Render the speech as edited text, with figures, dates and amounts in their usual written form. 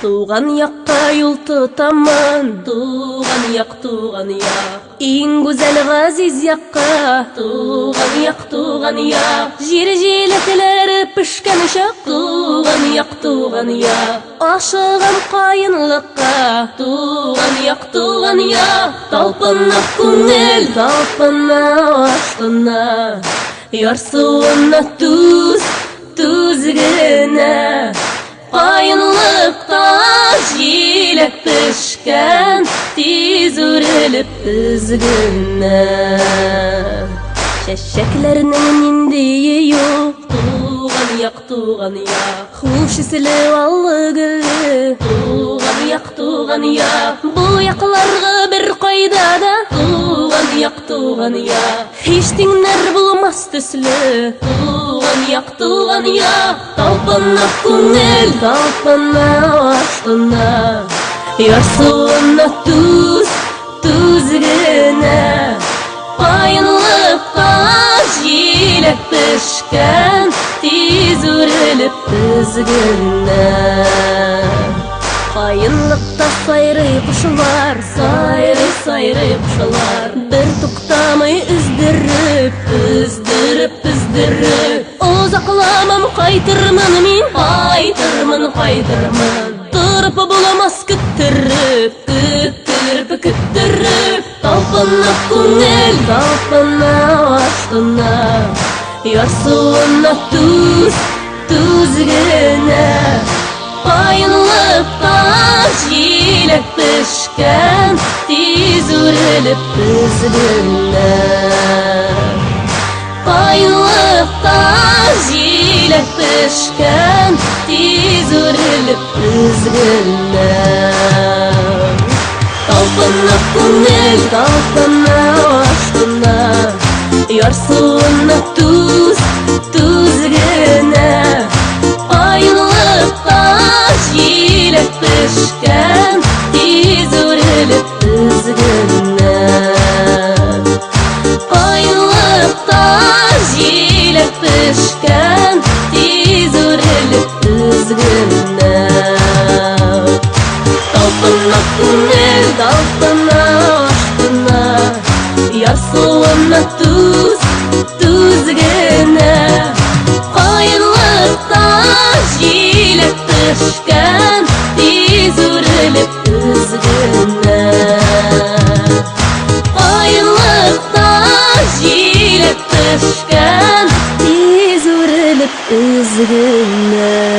Tuğan yakka yol tutaman, tuğan yak. En güzel gaziz yakka, tuğan yak. Jirjiletler pişken şak, tuğan yak. Aşığım kayınlıkka, tuğan yak. Talpına kunel, talpına aşkına, yarsuğuna tuz gene. Kayınlıkta jilek pişken, tiz urilip üzgünne. Şeşeklerinin indiği yok, tuğan yak. Huş isli vallı gülü, tuğan yak. Bu yaklarga bir kaydada, tuğan yak. Hiç dinler bulmaz tüslü, tuğan yak. Talpına kunel, talpına aşkına, yarsuğuna tuz gene. Kayınlıkta jilek pişken, tiz urilip üzgünne. Kayınlıkta sayrı kuşlar, sayrı kuşlar. Bir tuktamay üzdürüp uzaklamam kaytırman min, kaytırman. Tırıp bulamaz küttürüp talpına kunel, talpına aşkına, yarsuğuna tuz gene. Kayınlıkta jilek pişken, tiz urilip üzgünne. Kayınlıkta jilek pişken, tiz urilip üzgünne. Talpına kunel, talpına aşkına, yarsuğuna tuz gene. Kayınlıkta jilek pişken, tiz urilip üzgünne. Kayınlıkta jilek pişken, tiz urilip üzgünne. Talpına kunel, talpına aşkına, yarsuğuna tuz gene. Kayınlıkta jilek pişken, tiz urilip üzgünne. Kayınlıkta jilek pişken, tiz urilip üzgünne.